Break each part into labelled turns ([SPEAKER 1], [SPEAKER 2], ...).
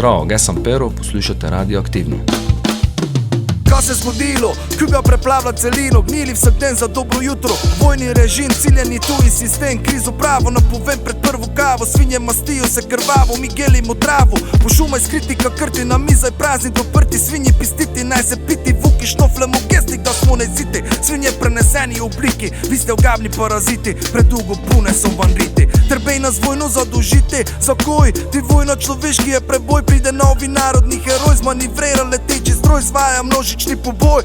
[SPEAKER 1] Zdravo, jaz sem Pero, poslušate Radioaktivno.
[SPEAKER 2] Kaj se zgodilo? Kuga preplavlja celino, gnili vsak den za dobro jutro. Vojni režim, ciljeni tuji sistem, krizo pravo napovem pred prvo kavo. Svinje mastijo se krvavo, mi gelimo travo. Po šumaj skritika krti, na mizaj prazni doprti. Svinji pistiti, naj se piti, vuki šnoflemo gestik, da smo neziti. Svinje preneseni v obliki, vi ste ogabni paraziti. Predugo pune so van riti, trbej nas vojno zadužiti. Zakoj? Ti vojna človeški je preboj, pride novi narodni heroj. Zmanevrira leteči stroj, svaja množični poboj.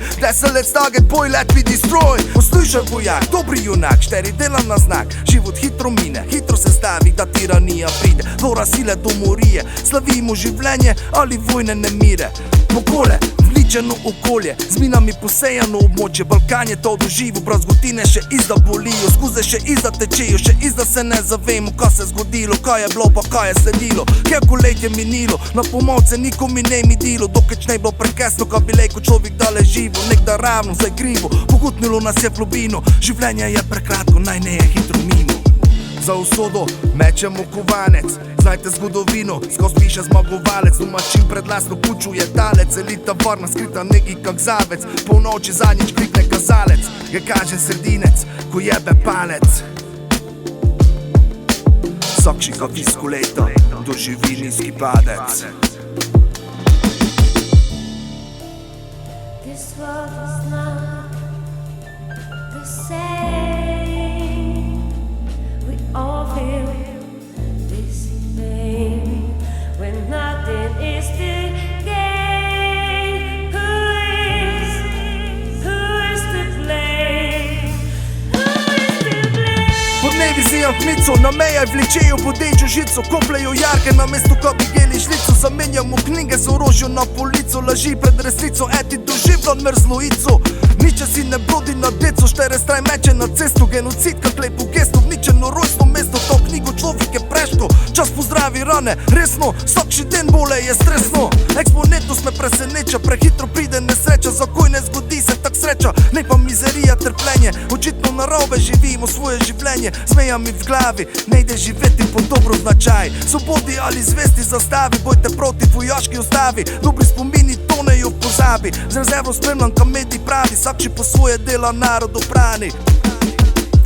[SPEAKER 2] Let's target boy, let me destroy. Poslušaj vojak, dobri junak, šteri dela na znak. Život hitro mine, hitro se stavi, da tiranija pride. Dora sile do morije, slavimo življenje ali vojne nemire. Pokole, vličeno okolje, z minami posejano območje. Balkan je to doživo, brazgotine še izda bolijo. Skuze še izda tečejo, še izda se ne zavemo, kaj se zgodilo, kaj je bilo pa kaj je sledilo. Koliko let je minilo, na pomoč se nikomi ne midilo. Dokeč ne bilo prekesno, kaj bi lejko človek dale živo. Nekda ravno, zdaj krivo, pogutnilo nas je v globino. Življenje je prekratko, naj ne je hitro mimo. Za usodo mečemo kovanec, znajte zgodovino, skozi piše zmagovalec. Domačin pred lastno kučo je talec, elita varna skrita neki kak zavec. Po noči zadnjič klikne kazalec, ga kaže sredinec, ko jebe palec. Vsak šihavisko leta doživi nizki padec.
[SPEAKER 3] This world is not the same. We all feel this pain when nothing is to gain. Who is to blame? Who is to blame?
[SPEAKER 2] Podnevi zijam kmico, na mejaj vlečejo bodečo žico. Kopljajo jarke na mesto, ko bi geli žlico. Zamenjamo knjige z orožjo na polico. Laži pred resnico, eti doživljan mrzlojico. Niče si ne brodi na deco, štere straj meče na cestu. Genocid kak lepo gesto, vničeno rojstvo mesto. To knjigo človek je preško, čas pozdravi rane. Resno, vsakši den bole je stresno. Eksponentnost me preseneča, prehitro pride nesreča. Zakoj ne zgodi se tak sreča, ne pa mizerija, trpljenje. Očitno narobe živimo svoje življenje, zmejami v glavi, ne ide živeti po dobro značaj. Svobodi ali zvesti zastavi, bojte proti vojaški ustavi. Dobri spomini tonejo v pozabi, z rezervo spremljam, kam mediji pravi. Vsakši po svoje dela narod obrani.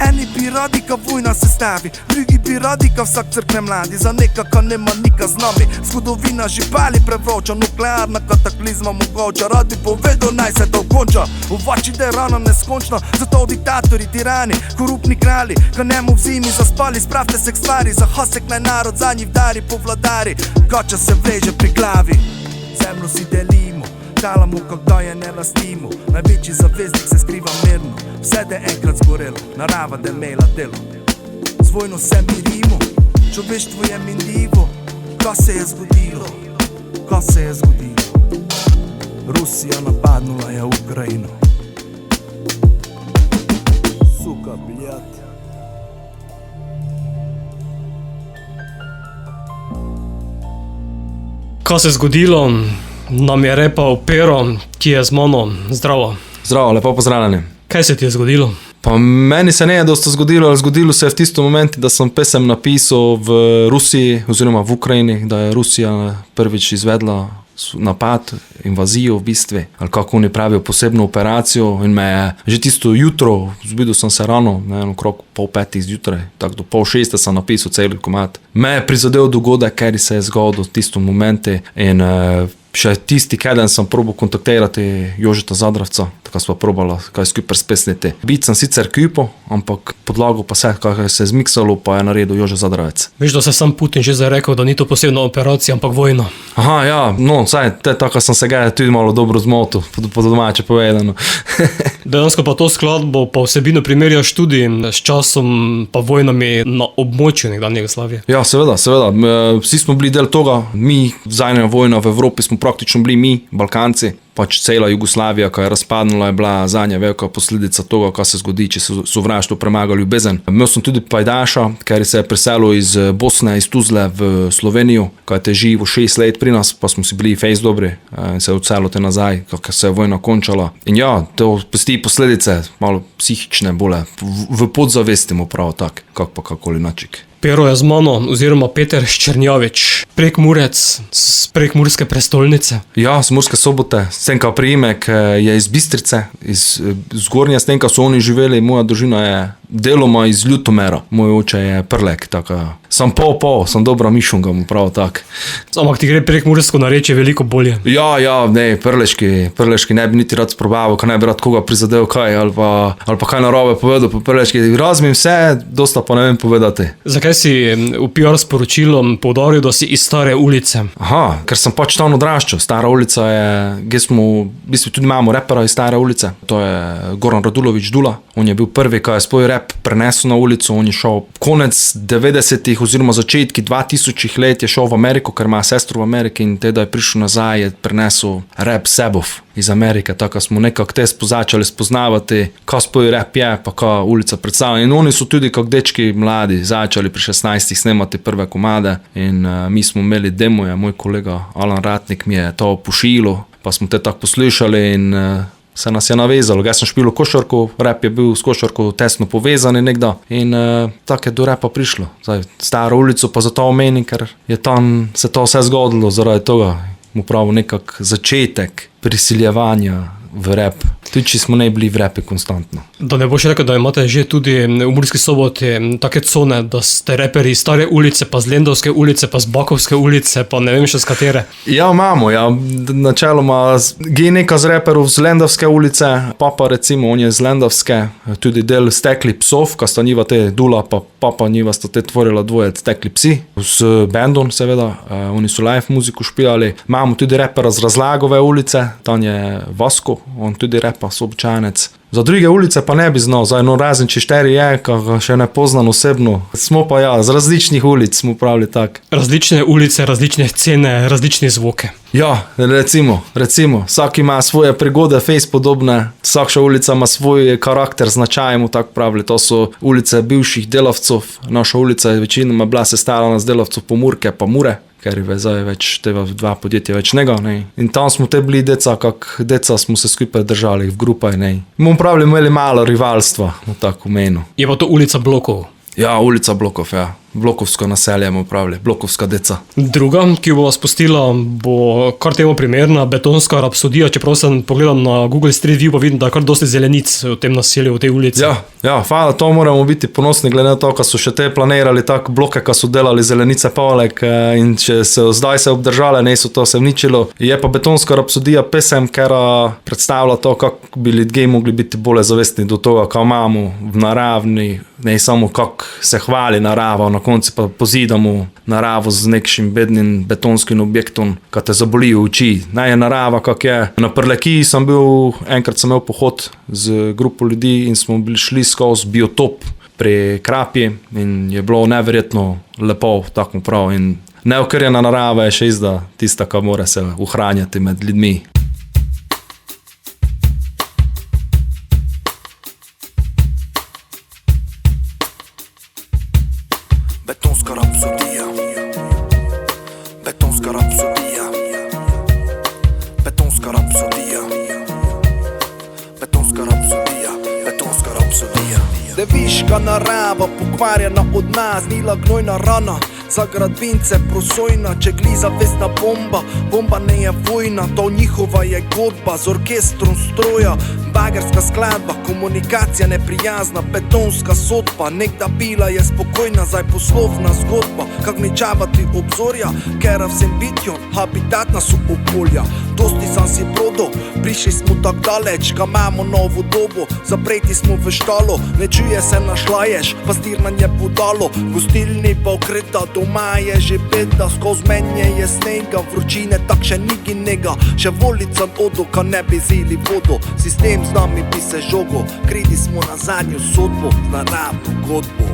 [SPEAKER 2] Eni bi radi, ka vojna se stavi, drugi bi radi, ka vsak crkne mladi. Za neka, ka nema nika z nami, zgodovina živali prevroča. Nuklearna kataklizma mogoča, rad bi povedal, naj se to konča. Uvači, da je rana neskončna, zato diktatori, tirani, korupni kralji. Ka nemo v zimi zaspali, spravte se k stvari. Za hasek naj narod za njih vdari, povladari. Kača se vreže pri glavi, zemljo si delimo, talamo, kako je ne lastimo. Največji zaveznik se skriva mirno, vse da enkrat zgorelo, narava da imela delo. Z vojno se mirimo, človeštvo je minljivo. Kaj se je zgodilo? Kaj se je zgodilo? Rusija napadnula je Ukrajino. Suka, bljat.
[SPEAKER 4] Kaj se je zgodilo? Nam je repal Pero, ki je z mano. Zdravo.
[SPEAKER 1] Zdravo, lepo pozdravljeni.
[SPEAKER 4] Kaj se ti je zgodilo?
[SPEAKER 1] Pa meni se ne je dosta zgodilo, ali zgodilo se je v tistem momentu, da sem pesem napisal v Rusiji oziroma v Ukrajini, da je Rusija prvič izvedla napad, invazijo v bistvu, ali kako oni pravijo, posebno operacijo. In me je že tisto jutro, zbudil sem se rano, okrog 5:30 zjutraj, tako do 5:30 sem napisal cel komad. Me je prizadel dogodek, ker se je zgodil v tistem momentu in še tisti keden sem probal kontaktirati Jožeta Zadravca, tako sva probala kaj skupaj spesniti. Bit sem sicer kupil, ampak podlago pa se, kaj se je zmiksalo, pa je naredil Jože Zadravec.
[SPEAKER 4] Veš, da se sam Putin že zarekel, da ni to posebna operacija, ampak vojna.
[SPEAKER 1] Aha, ja, no, saj, tako sem se ga tudi malo dobro zmotil, po domače povedano.
[SPEAKER 4] Dejansko pa to skladbo pa vsebino primerjaš tudi s časom pa vojnami na območju nekdanje Jugoslavije.
[SPEAKER 1] Ja, seveda. Vsi smo bili del toga, mi, zadnja vojna v Evropi smo praktično bili mi, Balkanci. Pač cela Jugoslavija, ko je razpadnula, je bila zanje velika posledica toga, kaj se zgodi, če se sovraštvo premaga ljubezen. Imel sem tudi pajdaša, ker se je preselil iz Bosne, iz Tuzle v Slovenijo, ko je živel 6 let pri nas, pa smo si bili fejs dobri, se je odselil te nazaj, ko se je vojna končala. In ja, to pusti posledice, malo psihične bole, v podzavesti mu prav tak, kak pa kakoli načik.
[SPEAKER 4] Pero je z mano, oziroma Peter Ščernjavič, Prekmurec z Prekmurske prestolnice.
[SPEAKER 1] Ja, z Murske Sobote. Stenka priimek je iz Bistrice, iz Zgornje Stenka so oni živeli, moja družina je deloma iz Ljutomera. Moj oče je Prlek, tako sem sem dobra mišunga, mu prav tak.
[SPEAKER 4] Ampak ti gre prekmursko narečje veliko bolje.
[SPEAKER 1] Ja, ne, prleški ne bi niti rad sprobával, ko ne bi rad koga prizadel kaj, ali pa kaj narobe povedal po prleški. Razumem vse, dosta pa ne vem povedati.
[SPEAKER 4] Zakaj si v PR sporočilom poudaril, da si iz Stare ulice?
[SPEAKER 1] Aha, ker sem pač tam odraščal. Stara ulica je, v bistvu tudi imamo repera iz Stare ulice, to je Goran Radulović Dula. On je bil prvi, ki je svoj rap prenesel na ulico, on je šel konec 90-ih oziroma začetki 2000-ih let je šel v Ameriko, ker ima sestro v Ameriki in teda je prišel nazaj, je prenesel rap sebov iz Amerike, tako smo nekako te začeli spoznavati, kaj svoj rap je, pa kaj ulica predstavlja. In oni so tudi, kak dečki mladi, začeli pri 16-ih snemati prve komade in mi smo imeli demoje, moj kolega Alan Ratnik mi je to pošiljal, pa smo te tako poslušali in se nas je navezalo. Jaz sem špil košarko, rap je bil s košarko tesno povezan nekda in tako je do rapa prišlo. Zdaj, Staro ulico pa zato omenim, ker je tam se to vse zgodilo zaradi toga, mu pravi nekak začetek prisiljevanja v rap. Tudi če smo ne bili v rapi konstantno.
[SPEAKER 4] Da ne boš rekel, da imate že tudi v Murski Soboti take cone, da ste reperi iz Stare ulice, pa z Lendavske ulice, pa z Bakovske ulice, pa ne vem še z katere.
[SPEAKER 1] Ja, imamo, ja. Načeloma gre nekaj z reperov z Lendavske ulice, papa recimo, on je z Lendavske, tudi del Stekli psov, ka sta njiva te Dula, pa papa njiva sta te tvorila dvoje Stekli psi, s bandom seveda, oni so live muziko špijali. Imamo tudi repera z Razlagove ulice, tam je Vasko, on tudi repa, soobčanec. Za druge ulice pa ne bi znal, zdaj no razen Čišteri je, ka ga še ne poznam osebno. Smo pa ja, z različnih ulic smo pravili tak.
[SPEAKER 4] Različne ulice, različne scene, različne zvoke.
[SPEAKER 1] Ja, recimo, vsak ima svoje prigode, fejs podobne, vsakša ulica ima svoj karakter, značaj mu tako pravili. To so ulice bivših delavcev, naša ulica je večinoma bila sestavljena z delavcev Pomurke pa Mure, ker je zdaj več tega dva podjetja več njega, ne. In tam smo te bili deca, kak deca smo se skupaj držali v grupaj, ne. Bomo pravili, imeli malo rivalstva, tako menu.
[SPEAKER 4] Je pa to ulica Blokov?
[SPEAKER 1] Ja, ulica Blokov, ja. Blokovsko naselje bomo pravili, blokovska deca.
[SPEAKER 4] Druga, ki bo vas pustila, bo kar temu primerna, Betonska rapsodija, čeprav sem pogledal na Google Street View, pa vidim, da je kar dosti zelenic v tem naselju, v tej ulici.
[SPEAKER 1] Ja, hvala, to moramo biti ponosni, glede na to, ko so še te planirali tak bloke, ko so delali zelenice poleg in če se zdaj se obdržale, ne so to se vničilo. Je pa Betonska rapsodija pesem, ker predstavlja to, kako bi ljudje mogli biti bolje zavestni do toga, kaj imamo v naravni, ne samo kako se hvali narava, na koncu pa pozidamo naravo z nekšim bednim betonskim objektom, ka te zabolijo oči. Naj je narava, kak je. Na Prlekiji enkrat sem imel pohod z grupo ljudi in smo šli skozi biotop pri Krapji in je bilo neverjetno lepo, tako prav. In neokrnjena narava je še izda tista, ka mora se ohranjati med ljudmi.
[SPEAKER 2] Betonska rapsodija. Betonska rapsodija. Betonska rapsodija. Betonska rapsodija. Betonska rapsodija. Deviška narava, pokvarjena od nas, nila gnojna rana. Za gradbince prosojna, če gliza vesna bomba. Bomba ne je vojna, to njihova je godba. Z orkestrom stroja, bagerska skladba, komunikacija neprijazna, betonska sodba. Nekda bila je spokojna, zdaj poslovna zgodba. Kak ničavati obzorja, ker vsem bitjom habitatna so okolja. Dosti sam si prodal, prišli smo tak daleč, ka imamo novo dobo. Zapreti smo v štalo, ne čuje se naš laješ, pastirnanje podalo. Gostilni pa okreta, doma je že beda, skoz menje je snega, vročine tak še nigi nega. Še volicam odo, ka ne bi zili vodo, sistem z nami bi se žogo. Kridi smo na zadnjo sodbo, z naravno godbo.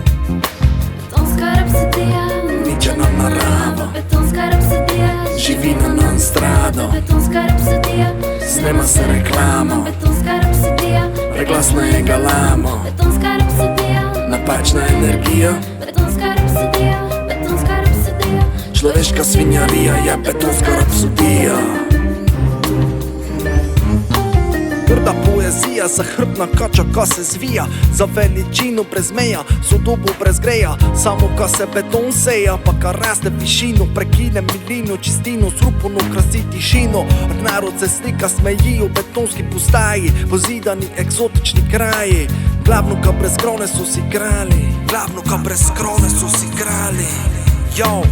[SPEAKER 5] Betonska rapsodija,
[SPEAKER 2] uničena narava.
[SPEAKER 5] Betonska rapsodija,
[SPEAKER 2] živi na nam strado.
[SPEAKER 5] Betonska rapsodija,
[SPEAKER 2] snema se reklama.
[SPEAKER 5] Betonska rapsodija,
[SPEAKER 2] preglasna je galama.
[SPEAKER 5] Betonska rapsodija,
[SPEAKER 2] napačna energija.
[SPEAKER 5] Betonska rapsodija, betonska rapsodija.
[SPEAKER 2] Človeška svinjarija je betonska rapsodija. Grda poje herezija, zahrbna kača, ka se zvija, za veličino brez meja, sodobo brez greja, samo ka se beton seja, pa ka raste višino, prekine milino, čistino, srupano krasi tišino, narod se slika, smejijo, betonski postaji, pozidani eksotični kraji, glavno ka brez krone so si igrali, glavno ka brez krone so si igrali. Yo,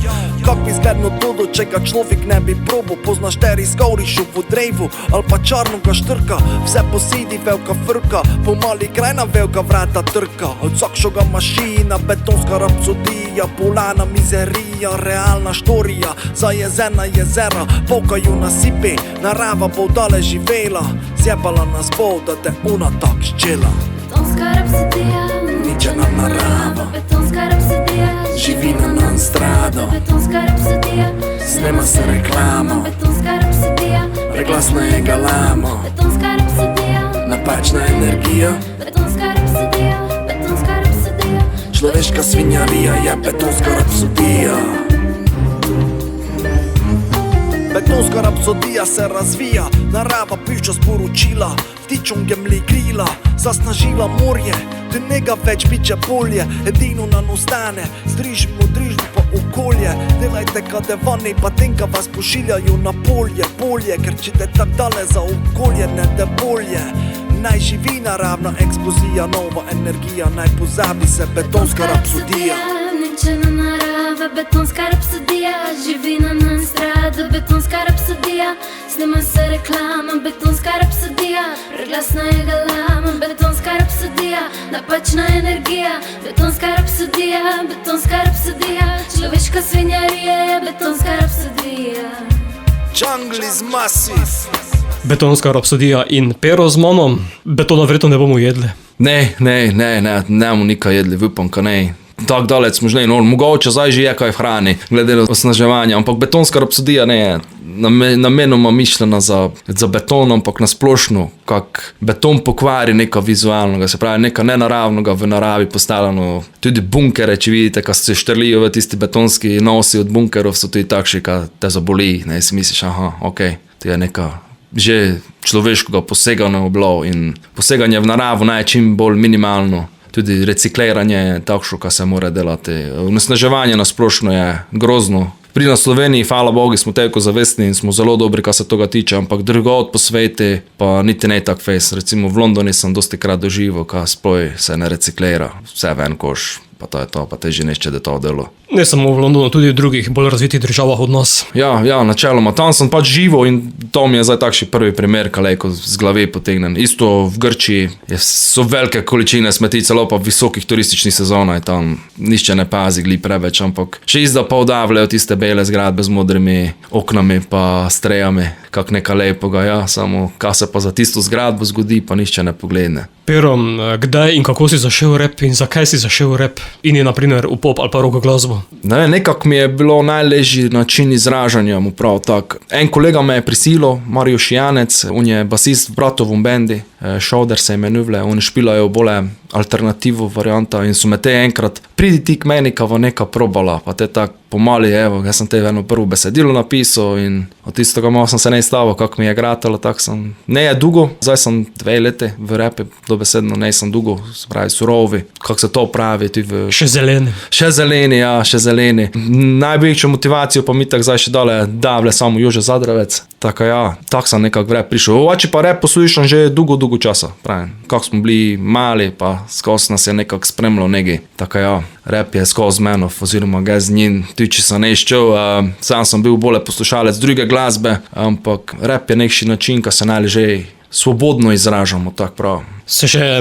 [SPEAKER 2] kak bi zgledno to, do čega človek ne bi probo, poznaš teri skorišu v drevu, ali pa čarnoga štrka, vse posidi velika frka, pomali krajna velika vrata trka, od vsakšoga mašina, betonska rapsodija, polana mizerija, realna štorija, zajezena jezera, pokajo nasipi, narava bo dale živela, zjebala nas bo, da te ona tak ščela.
[SPEAKER 5] Betonska rapsodija,
[SPEAKER 2] Uničena narava,
[SPEAKER 5] betonska rapsodija,
[SPEAKER 2] živina nam strada,
[SPEAKER 5] betonska rapsodija,
[SPEAKER 2] snema se reklama,
[SPEAKER 5] betonska rapsodija,
[SPEAKER 2] preglasna je galama,
[SPEAKER 5] betonska rapsodija,
[SPEAKER 2] napačna energija,
[SPEAKER 5] betonska rapsodija, betonska rapsodija,
[SPEAKER 2] človeška svinjarija je betonska rapsodija. Betonska rapsodija se razvija, narava pišča sporočila, ptičom gemli krila, zasnažila morje, do njega več biće bolje, edino nam ostane, strižimo družbo pa okolje, delajte kadevani, pa tenka vas pošiljajo na polje, ker če te tak dale za okolje, ne te bolje. Naj živi naravna eksplozija, nova energija, naj pozabi se betonska rapsodija.
[SPEAKER 5] Uničena narava, betonska rapsodija, živina nam strada, betonska rapsodija, snema se reklama, betonska rapsodija, preglasna je galama, betonska rapsodija, napačna energija, betonska rapsodija, betonska rapsodija, človeška svinjarija je betonska rapsodija.
[SPEAKER 2] Jungle is massive.
[SPEAKER 4] Betonska rapsodija in pero z mano, betona verjetno ne bomo jedli.
[SPEAKER 1] Ne bomo nikaj jedli, upam, ka ne. Tako daleč smo želi, no, mogoče zdaj že je kaj v hrani, glede na osnaževanje, ampak betonska rapsodija ne je namenoma mišljena za beton, ampak na splošno, kak beton pokvari nekaj vizualnega, se pravi nekaj nenaravnega v naravi postavljeno, tudi bunkere, če vidite, ka se štrlijo v tisti betonski nosi od bunkerov, so tudi takšni, ka te zaboli, ne, si misliš, aha, okej, to je neka že človeškega poseganja v bilo in poseganje v naravo naj je čim bolj minimalno. Tudi recikliranje je takšno, kar se mora delati. Onesnaževanje na splošno je grozno. Pri nas v Sloveniji, hvala Bogu, smo toliko zavestni in smo zelo dobri, kar se toga tiče, ampak drugod po sveti pa niti ne tak fejs. Recimo v Londoni sem dosti krat doživel, ka spoj se ne reciklira, vse ven koš, pa to je to, pa te že nešče da to delo.
[SPEAKER 4] Ne samo v Londonu, tudi v drugih bolj razvitih državah od nas.
[SPEAKER 1] Ja, načeloma. Tam sem pač živo in to mi je zdaj takšni prvi primer, kalejko z glave potegnem. Isto v Grčiji so velike količine smeti, celo pa v visokih turističnih sezonah, tam nišče ne pazi gli preveč, ampak še izda pa odavljajo tiste bele zgradbe z modrimi oknami pa strejami, kak neka lepoga, ja, samo kaj se pa za tisto zgradbo zgodi, pa nišče ne pogledne.
[SPEAKER 4] Pero, kdaj in kako si zašel rap in zakaj si zašel rap in je naprimer v pop ali pa rock glasbo?
[SPEAKER 1] Ne vem, nekako mi je bilo najležji način izražanja, mu prav tak. En kolega me je prisilil, Mario Šijanec, on je basist v bratovem bendi, Šoder se imenuje, oni špilajo bolje alternativo varianta in so me te enkrat, pridi ti k meni, ka bo neka probala, pa te tak pomali, evo, jaz sem te eno prvo besedilo napisal in od tistega malo sem se ne stavil, kak mi je gratalo, tak sem, ne je dugo, zdaj sem 2 leti v rapi, dobesedno ne sem dugo, se pravi surovi, kak se to pravi, ti v...
[SPEAKER 4] Še zeleni.
[SPEAKER 1] Še zeleni, ja, še zeleni. Največjo motivacijo pa mi tak zdaj še dale davle samo Jože Zadravec, tako ja, tak sem nekak v rap prišel. Ovači pa rap poslušam že dugo časa, pravim, kak smo bili mali, pa skozi nas je nekak spremljal negi, tako ja, rap je skozi menov, oziroma ga z njim, tudi če sem ne iščel, sam sem bil bolje poslušalec druge glasbe, ampak rap je nekši način, ka se najleže svobodno izražamo, tak prav.
[SPEAKER 4] Se še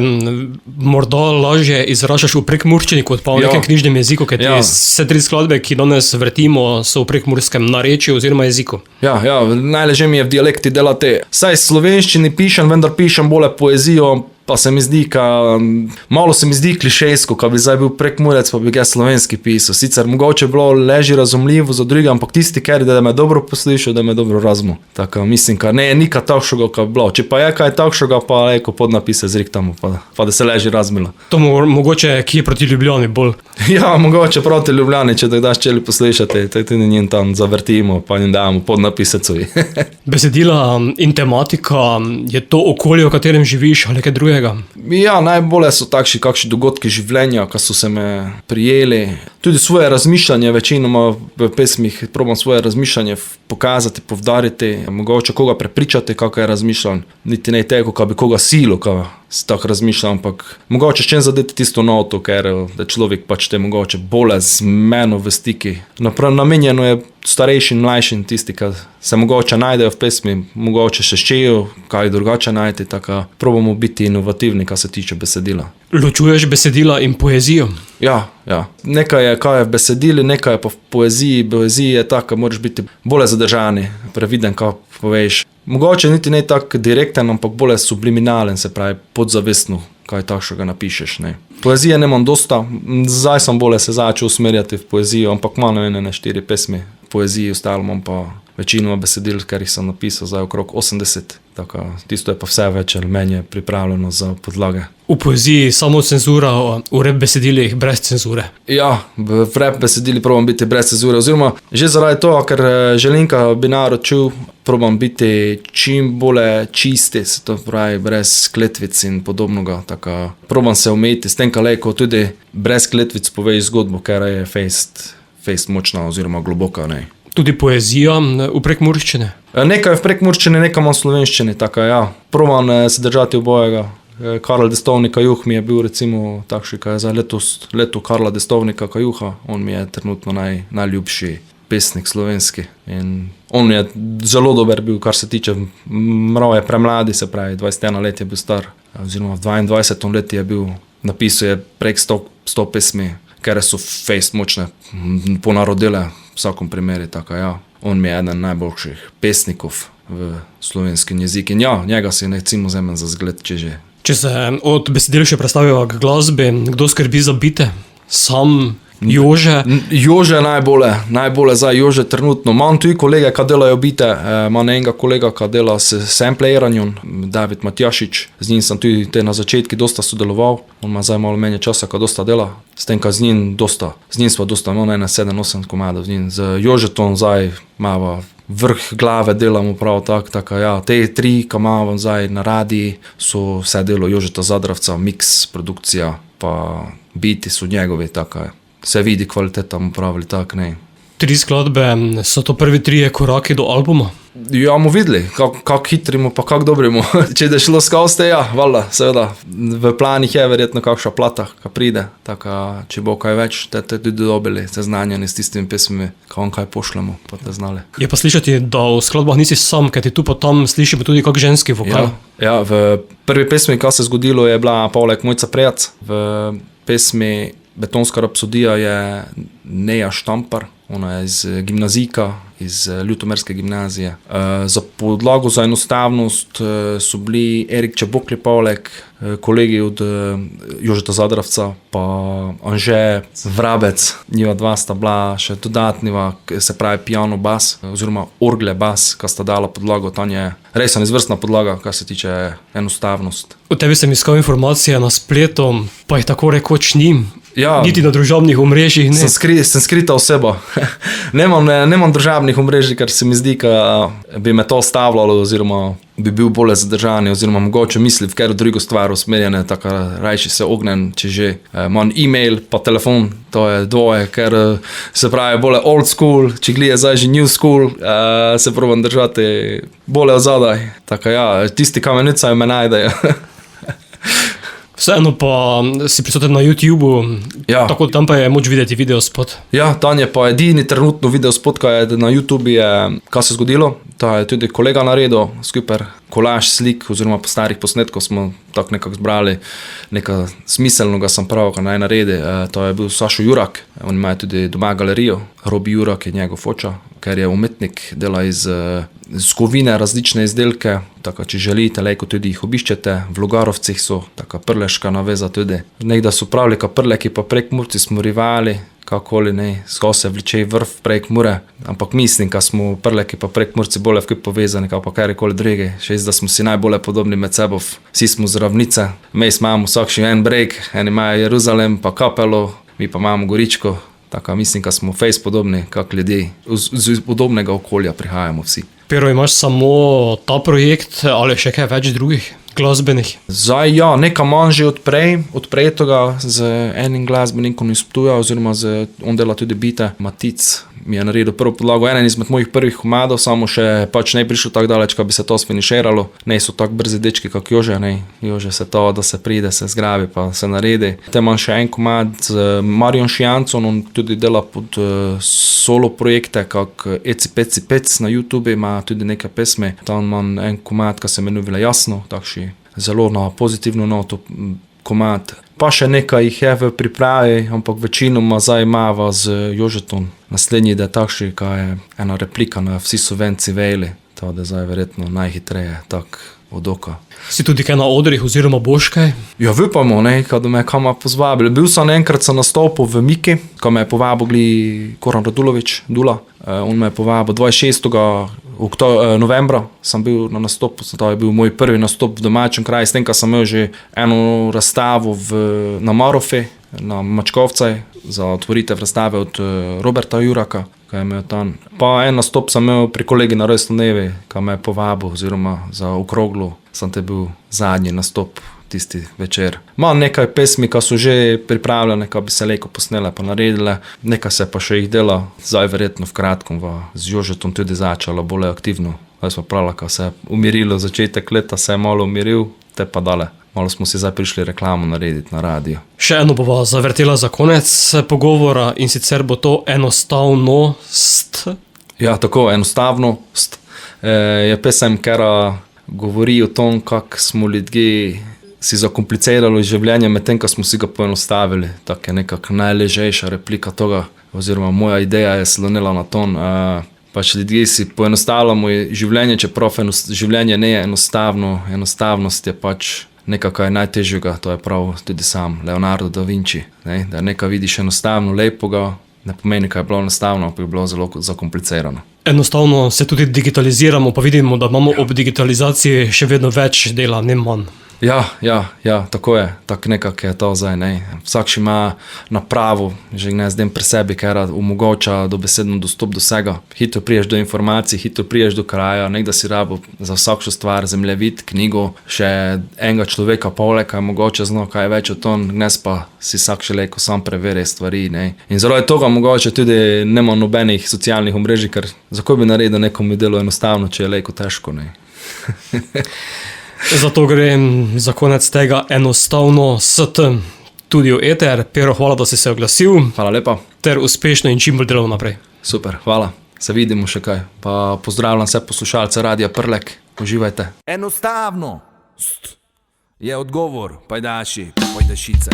[SPEAKER 4] morda lažje izražaš v prekmurščini kot pa v nekem knjižnem jeziku, ker vse 3 skladbe, ki danes vrtimo, so v prekmurskem narečju oziroma jeziku.
[SPEAKER 1] Ja, najležje mi je v dialekti delati. Saj slovenščini pišem, vendar pišem bolje poezijo, Pa se mi zdi, malo se mi zdi klišejsko, ko bi zdaj bil Prekmurec, pa bi ga slovenski pisal. Sicer mogoče bilo leži razumljivo za druge, ampak tisti, ker da me dobro poslušal, da me dobro razumel. Tako mislim, ne, nika takšega, ko bi bilo. Če pa je kaj takšega, pa lejko podnapise zrihtamo, pa da se leži razumelo.
[SPEAKER 4] To mogoče, ki je proti Ljubljani bolj.
[SPEAKER 1] Ja, mogoče proti Ljubljani, če da kdaj ščeli poslušati, to tudi njim tam zavrtimo, pa njim dajemo podnapise cuji.
[SPEAKER 4] Besedila in tematika, je to okolje, v katerem živiš ali kaj drugega?
[SPEAKER 1] Ja, najbolje so takšni kakšni dogodki življenja, ki so se me prijeli. Tudi svoje razmišljanje, večinoma v pesmih probam svoje razmišljanje pokazati, povdariti, mogoče koga prepričati, kako je razmišljal, niti ne teko, kako bi koga silo, kako tako razmišljal, ampak mogoče še zadeti tisto noto, ker da človek pač te mogoče bolje z meno v stiki. Namenjeno je starejšim, mlajšim, tisti, ki se mogoče najdejo v pesmi, mogoče še ščejo, kaj drugače najti, tako probamo biti inovativni, kar se tiče besedila.
[SPEAKER 4] Ločuješ besedila in poezijo?
[SPEAKER 1] Ja. Nekaj je, kaj je v besedili, nekaj je pa v poeziji. Poezija je tako, moraš biti bolje zadržani, previden, kaj poveš. Mogoče niti ne tako direkten, ampak bolje subliminalen, se pravi podzavestno, kaj takšega napišeš. Ne. Poezije nemam dosta, zdaj sem bolje se začel usmerjati v poezijo, ampak malo ne 4 pesmi poeziji, ostalo imam pa večinoma besedil, ker jih sem napisal zdaj okrog 80, tako tisto je pa vse več ali menje pripravljeno za podlage.
[SPEAKER 4] V poeziji samo cenzura, v rap besedilih brez cenzure? Ja,
[SPEAKER 1] v rap besedili probam biti brez cenzure, oziroma že zaradi toho, ker želim, da bi narod čul, probam biti čim bolje čisti, se to pravi brez kletvic in podobnega, tako probam se omejiti s tem, ko tudi brez kletvic poveš zgodbo, ker je fejst močna oziroma globoka, ne.
[SPEAKER 4] Tudi poezija v prekmurščini?
[SPEAKER 1] Nekaj v prekmurščini, nekaj v slovenščini, tako ja. Probam se držati obojega. Karla Destovnika Juh mi je bil recimo takšni, kaj je za leto Karla Destovnika Juha, on mi je trenutno najljubši pesnik slovenski. In on je zelo dober bil, kar se tiče, mrav je premladi, se pravi 21 let je bil star, oziroma v 22 leti je bil, napisal je prek 100 pesmi, ker so fejst močne, ponarodile v vsakom primeri, tako ja. On mi je eden najboljših pesnikov v slovenskem jeziku in ja, njega si recimo vzamem za zgled, če že.
[SPEAKER 4] Če se od besedil še predstaviva k glasbi, kdo skrbi za bite? Sam, Jože?
[SPEAKER 1] Jože najbolje za Jože trenutno. Imam tudi kolege, ki delajo bite, imam enega kolega, ki dela s sampleranjem, David Matjašič, z njim sem tudi na začetki dosta sodeloval, on ima zdaj malo menje časa, ko dosta dela, s tem, z njim sva dosta, imamo 7-8 komadov z njim, z Jožetom zdaj imava vrh glave delamo prav tako, ja, te 3, ki imamo zdaj na radiji, so vse delo Jožeta Zadravca, mix, produkcija, pa biti so njegovi, tako se vidi kvaliteta mu pravili, tako ne.
[SPEAKER 4] 3 skladbe, so to prvi 3 koraki do albuma?
[SPEAKER 1] Ja, bomo videli, kako hitrimo, pa kako dobrimo. Če je šlo skozi, ja, valjda, seveda. V planih je verjetno kakšna plata, ki pride, tako če bo kaj več, te tudi dobili seznanjeni s tistimi pesmimi, ko kaj pošljemo, pa te znali.
[SPEAKER 4] Je pa slišati, da v skladbah nisi sam, ker ti tu pa tam slišimo tudi kak ženski vokal.
[SPEAKER 1] Ja, v prvi pesmi, kaj se zgodilo, je bila poleg Mojca Prejac. V pesmi Betonska rapsodija je Neja Štampar, ona je iz gimnazijka, iz Ljutomerske gimnazije. Za podlago za enostavnost so bili Erik Čebokli poleg, kolegi od Jožeta Zadravca, pa Anže Vrabec, njiva 2 sta bila še dodatniva, se pravi piano bas, oziroma orgle bas, ki sta dala podlago, tam je res izvrstna podlaga, kar se tiče enostavnost.
[SPEAKER 4] O tebi sem iskal informacije na spletu, pa jih tako rekoč njim.
[SPEAKER 1] Ja,
[SPEAKER 4] niti na družabnih omrežjih ne.
[SPEAKER 1] Sem skrita oseba. Nemam družabnih omrežij, ker se mi zdi, da bi me to stavljalo, oziroma bi bil bolje zadržan, oziroma mogoče misli v katero drugo stvar usmerjene, tako rajši se ognem, če že. Imam e-mail pa telefon, to je dvoje, ker se pravi bolje old school, če glije zdaj že new school, se probam držati bolje odzadaj. Tako ja, tisti, ki me nicajo, me najdejo.
[SPEAKER 4] Vseeno pa si prisoten na YouTubeu,
[SPEAKER 1] ja.
[SPEAKER 4] Tako tam pa je moč videti videospot.
[SPEAKER 1] Ja, tam je pa edini trenutno videospot, kaj je na YouTubeu, kaj se zgodilo. Ta je tudi kolega naredil, skupaj kolaž slik, oziroma po starih posnetkov smo tako nekako zbrali, nekaj smiselnega sem prav, kaj naj naredi. To je bil Sašo Jurak, on ima tudi doma galerijo, Robi Jurak je njegov oča, ker je umetnik, dela iz z Kovine različne izdelke, tako če želite, lejko tudi jih obiščete, v Logarovcih so, taka prleška naveza tudi. Nekda so pravili, ka Prleki pa Prekmurci smo rivali, kakoli ne, sko se vliče vrv Prekmure, ampak mislim, ka smo Prleki pa Prekmurci bolje vkup povezani, kao pa karikoli drugi, še da smo si najbolje podobni med seboj, vsi smo z ravnice, mi imamo vsak še en breg, eni imajo Jeruzalem pa Kapelo, mi pa imamo Goričko, tako mislim, ka smo fejs podobni, kak ljudje, z podobnega okolja prihajamo vsi.
[SPEAKER 4] Pero, imaš samo ta projekt ali še kaj več drugih glasbenih?
[SPEAKER 1] Zdaj, ja, nekaj manj že odprej tega z enim glasbenikom iz Ptuja, oziroma on dela tudi bite, Matic mi je naredil prvo podlago, enen izmed mojih prvih komadov, samo še pač ne prišel tako daleč, ka bi se to sfiniširalo, ne so tako brzi dečki, kak Jože, ne, Jože se to, da se pride, se zgrabi, pa se naredi. Te imam še en komad z Marion Šijancom, on tudi dela pod solo projekte, kak Eci Peci Pec na YouTube, ima tudi neke pesme, tam imam en komad, ka se menuje Jasno, takši zelo na pozitivno noto komad. Pa še nekaj jih je v pripravi, ampak večinoma zdaj imava z Jožetom naslednji, da je takšni, ka je ena replika na Vsi so venci vejli, to da je zdaj verjetno najhitreje tak od oka.
[SPEAKER 4] Si tudi kaj na odrih oziroma boš kaj?
[SPEAKER 1] Ja, upamo, ne, kada me kama pozvabili. Bil sem enkrat sa nastopil v Miki, ko me je povabil Koran Radulović, Dula. On me je povabil 26. novembra, sem bil na nastopu, to je bil moj prvi nastop v domačem kraju, s tem, ka sem imel že eno razstavo na Marofi, na Mačkovcaj, za otvoritev razstave od Roberta Juraka, kaj je imel tam. Pa en nastop sem imel pri kolegi na Rojstno dnevi, ka me je povabil, oziroma za okroglo, sem te bil zadnji nastop tisti večer. Imam nekaj pesmi, ka so že pripravljene, ka bi se lejko posnele pa naredile, nekaj se pa še jih dela, zdaj verjetno v kratkom z Jožetom tudi začalo bolj aktivno. Zdaj smo pravila, ka se je umirilo, začetek leta se je malo umiril, te pa dale. Malo smo si zdaj prišli reklamo narediti na radio.
[SPEAKER 4] Še eno bova zavrtela za konec pogovora, in sicer bo to enostavnost.
[SPEAKER 1] Ja, tako, enostavnost. Je pesem, kera govori o tom, kak smo ljudje si zakomplicirali življenje, medtem, ko smo si ga poenostavili. Tak je nekako najležejša replika toga, oziroma moja ideja je slonila na ton. Pač ljudje si poenostavljamo življenje, čeprav življenje ne je enostavno. Enostavnost je pač nekaj, kaj je najtežjega, to je prav tudi sam Leonardo da Vinci. Ne? Da nekaj vidiš enostavno, lepoga, ne pomeni, kaj je bilo enostavno, pa je bilo zelo zakomplicirano. Enostavno se tudi digitaliziramo, pa vidimo, da imamo ob digitalizaciji še vedno več dela, ne manj. Ja, tako je, tako nekako je to zdaj, ne. Vsak še ima napravo, že ne zdaj pri sebi, ker omogoča dobesedno dostop do vsega. Hitro priješ do informacij, hitro priješ do kraja, nekda si rabo za vsakšo stvar, zemljevid, knjigo, še enega človeka polega, mogoče zno kaj več o tom, dnes pa si vsak še lejko sam preveri stvari, ne. In zelo je toga mogoče tudi nema nobenih socialnih omrežij, ker zakaj bi naredil nekomu delo enostavno, če je lejko težko, ne.
[SPEAKER 4] Zato grem za konec tega enostavno tudi v eter. Pero, hvala, da si se oglasil.
[SPEAKER 1] Hvala lepa.
[SPEAKER 4] Ter uspešno in čim bolj delamo naprej.
[SPEAKER 1] Super, hvala. Se vidimo še kaj. Pa pozdravljam vse poslušalce Radia Prlek. Uživajte.
[SPEAKER 2] Enostavnost je odgovor, pajdaši, pajdašice.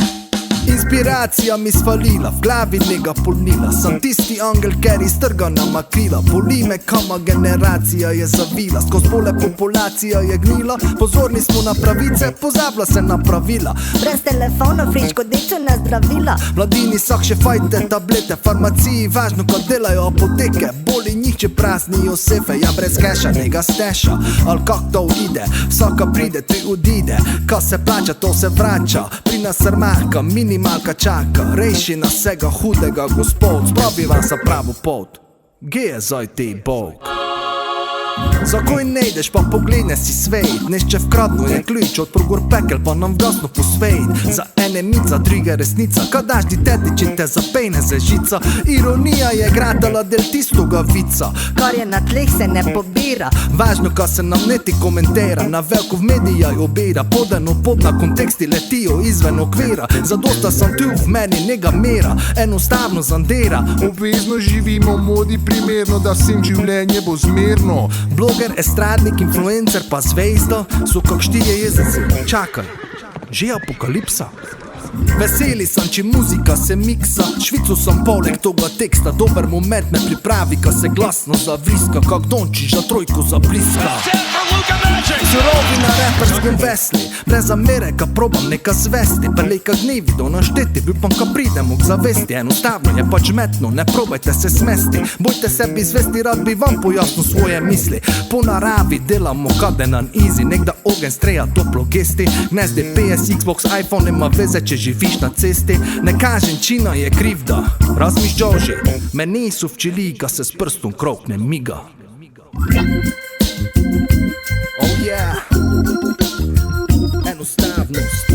[SPEAKER 2] Inspiracija mi svalila, v glavi njega polnila. Sem tisti angel, ker iztrgana makrila. Boli me, kama generacija je zavila. Skoz bole populacija je gnila. Pozorni smo na pravice, pozabla se na pravila.
[SPEAKER 6] Brez telefona, friško dečo na zdravila.
[SPEAKER 2] Mladini sak še fajte tablete, farmaciji važno, ko delajo apoteke. Boli njih, če praznijo sefe, ja brez keša, njega steša. Al kak to ide, vsaka pride, tri odide. Ka se plača, to se vrača. Pri nas srmaka, minimalka čaka. Reši na vsega hudega, Gospod, spravi vas na pravo pot. Gdje je zdaj ti Bog? Zakaj ne ideš pa pogledne si svet? Nešče vkradno je ključ, odpro gor pekel pa nam vgasno po svet. Za ene mica, druge resnica, kadaš ti teti, če te zapejne se žica. Ironija je gradala del tistoga vica.
[SPEAKER 6] Kar je na tleh se ne pobira.
[SPEAKER 2] Važno, ka se nam neti komentira. Na veliko v medijaj obira. Podano podna konteksti letijo izven okvira. Zadosta sam tu v meni njega mera. Enostavno zandera.
[SPEAKER 7] Obvezno živimo modi primerno, da vsem življenje bo zmerno.
[SPEAKER 2] Bloger, estradnik, influencer pa zvezda so kak štirje jezici. Čakaj, že apokalipsa? Veseli sam, če muzika se miksa, švicu sam poleg toga teksta, dober moment me pripravi, ka se glasno zavriska, kak Dončić za trojku zabliska. Surovi na reperskem vesli, brez zamere, ka probam neka zvesti, prlej ka gnevi do našteti, upam ka pridemo k zavesti, enostavno je pač metno, ne probajte se smesti, bojte sebi zvesti, rad bi vam pojasnil svoje misli, po naravi delamo kade nan easy, nekda ogen streja toplo gesti, gnezdi PS, Xbox, iPhone, nema veze, če živiš na cesti, ne kažem čina je krivda, razmišljal že, me nisu včeli, ka se s prstom krok ne miga. Oh yeah, enostavnost.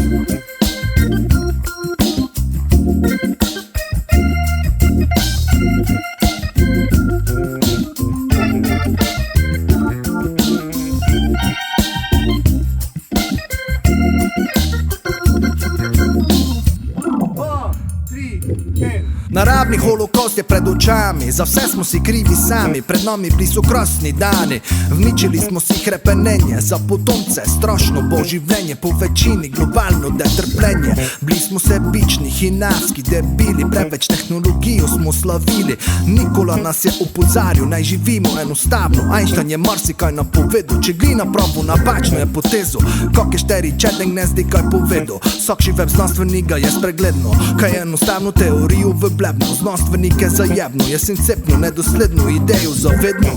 [SPEAKER 2] Naravni holokost je pred očami, za vse smo si krivi sami, pred nami bili so krasni dani, vničili smo si hrepenenje, za potomce strašno bo življenje, po večini globalno detrpljenje, bili smo sebični, hinavski, debili, preveč tehnologijo smo slavili, Nikola nas je opozarjal, naj živimo enostavno, Einstein je marsikaj napovedal, če glina pravo napačno je potezo, kak je šteri čedeng ne zdi kaj povedal, vsak živeb znanstvenika je spregledno, kaj je enostavno teorijo v blebno, znanstvenike zajebno, jaz sem cepno, nedosledno idejo zavedno.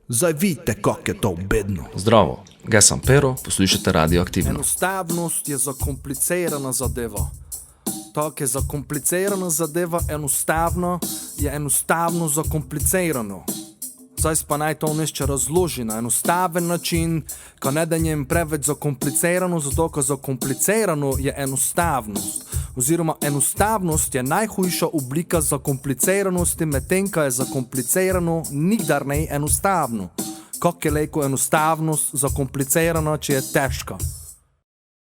[SPEAKER 2] Zdaj vidite, kak je to bedno.
[SPEAKER 1] Zdravo, jaz sem Pero, poslušate Radioaktivno.
[SPEAKER 2] Enostavnost je zakomplicirana zadeva. Tak je zakomplicirana zadeva, enostavno je enostavno zakomplicirano. Zdaj pa naj to nešče razloži na enostaven način, ka ne da njem preveč zakomplicirano, zato ka zakomplicirano je enostavnost. Oziroma enostavnost je najhujša oblika zakompliciranosti, medtem ka je zakomplicirano nikdar ne enostavno. Kak je lejko enostavnost zakomplicirana, če je težka?